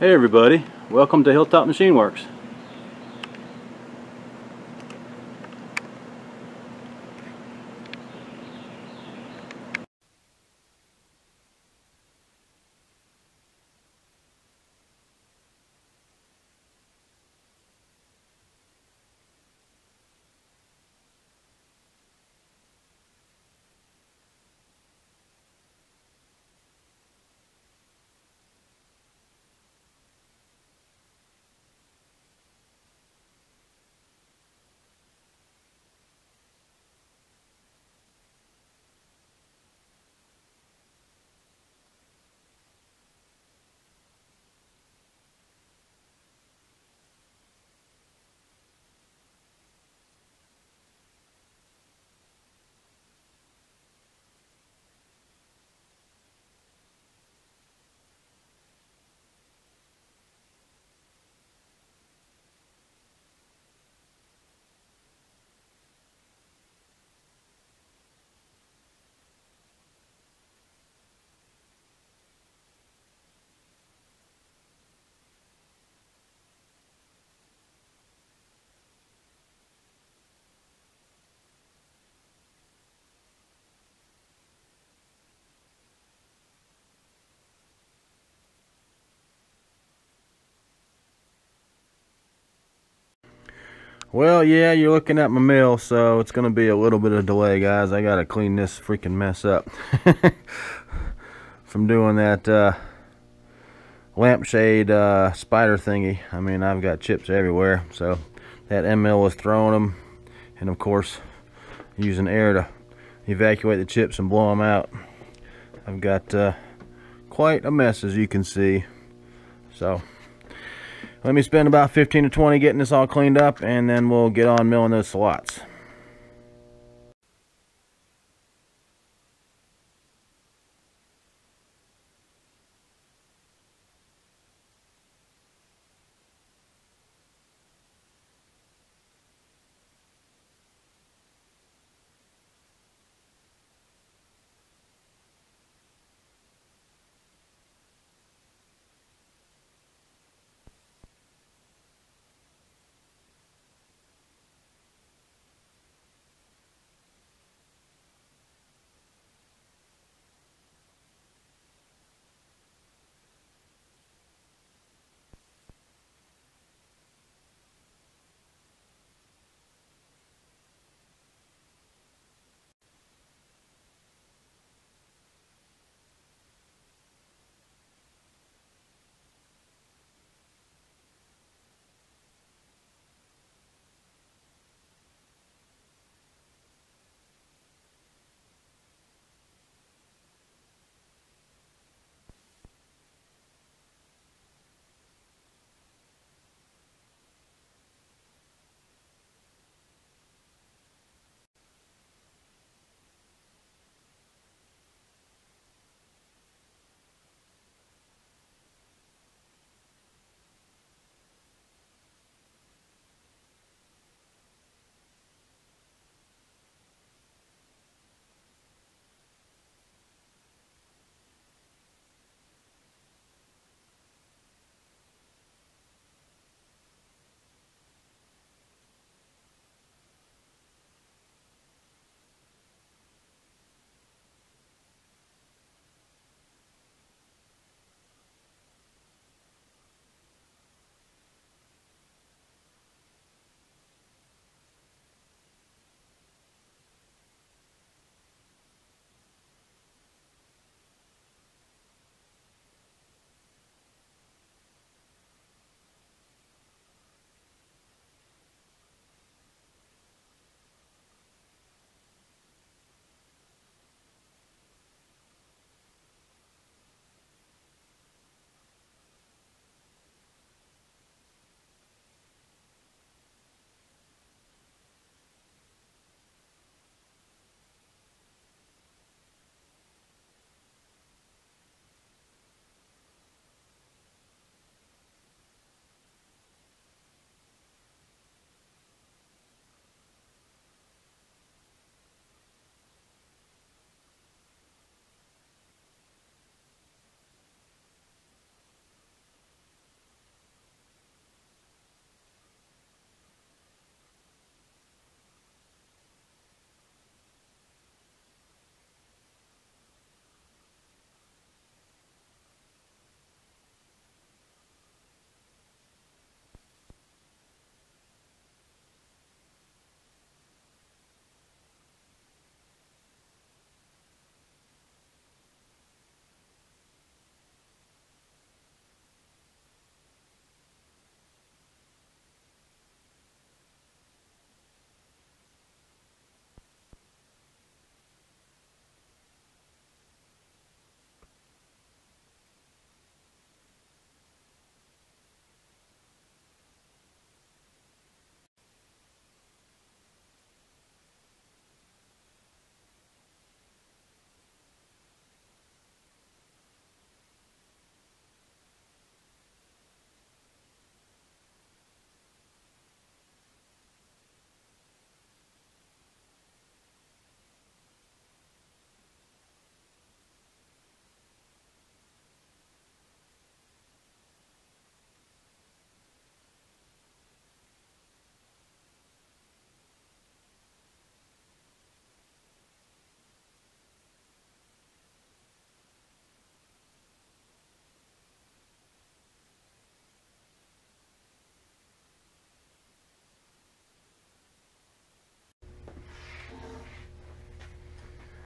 Hey everybody, welcome to Hilltop Machine Works. Well, yeah, you're looking at my mill, so it's going to be a little bit of delay, guys. I got to clean this freaking mess up from doing that lampshade spider thingy. I mean, I've got chips everywhere, so that endmill was throwing them, and of course, using air to evacuate the chips and blow them out. I've got quite a mess, as you can see. So let me spend about 15 to 20 getting this all cleaned up, and then we'll get on milling those slots.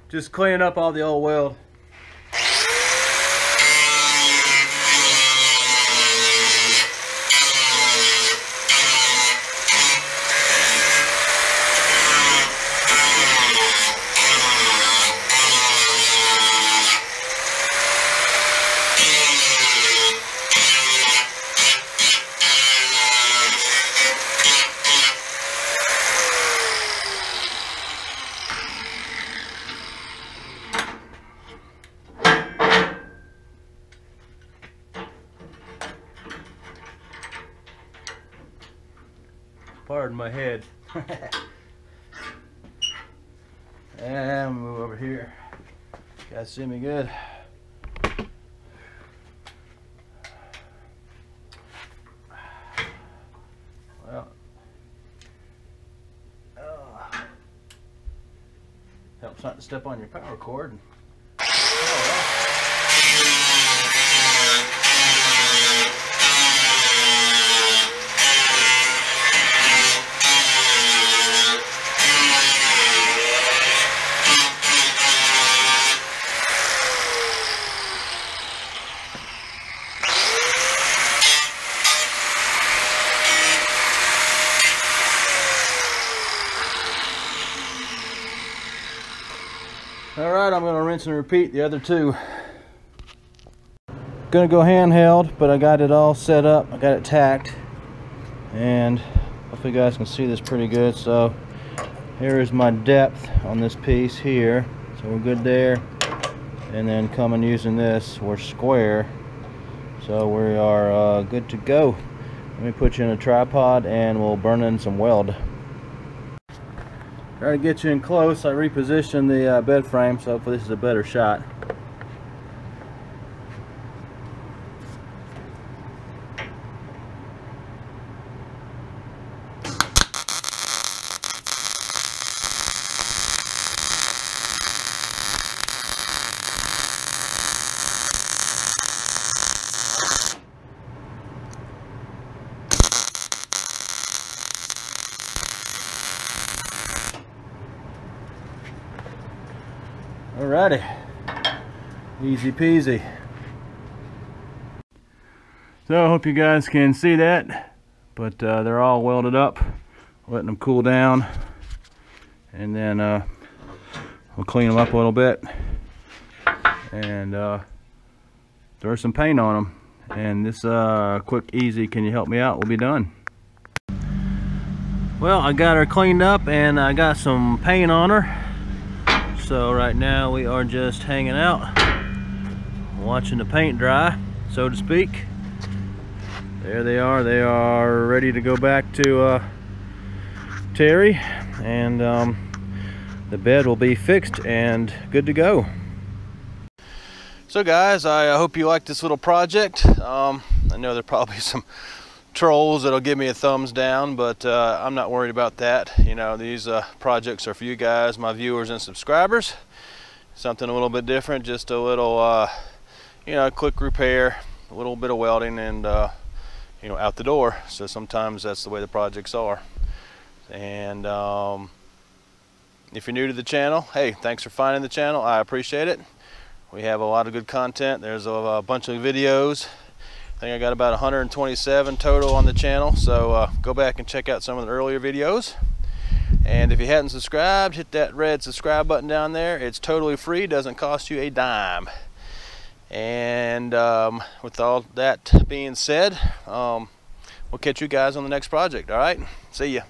Just cleaning up all the old weld. Pardon my head. And move over here. You guys see me good? Well, helps not to step on your power cord. Alright, I'm going to rinse and repeat the other two. Gonna go handheld, but I got it all set up. I got it tacked, and hopefully you guys can see this pretty good. So here is my depth on this piece here, so we're good there. And then coming using this, we're square, so we are good to go. Let me put you in a tripod and we'll burn in some weld. Try to get you in close. I repositioned the bed frame, so hopefully this is a better shot. Alrighty, easy peasy. So I hope you guys can see that, but they're all welded up, letting them cool down, and then we'll clean them up a little bit and throw some paint on them, and this quick easy can you help me out will be done. Well, I got her cleaned up and I got some paint on her. So right now we are just hanging out, watching the paint dry, so to speak. There they are ready to go back to Terri, and the bed will be fixed and good to go. So guys, I hope you like this little project. I know there are probably some trolls that'll give me a thumbs down, but I'm not worried about that. You know, these projects are for you guys, my viewers and subscribers. Something a little bit different, just a little you know, quick repair, a little bit of welding, and you know, out the door. So sometimes that's the way the projects are. And if you're new to the channel, hey, thanks for finding the channel. I appreciate it. We have a lot of good content. There's a bunch of videos. I think I got about 127 total on the channel, so go back and check out some of the earlier videos. And if you hadn't subscribed, hit that red subscribe button down there. It's totally free, doesn't cost you a dime. And with all that being said, we'll catch you guys on the next project. All right, see ya.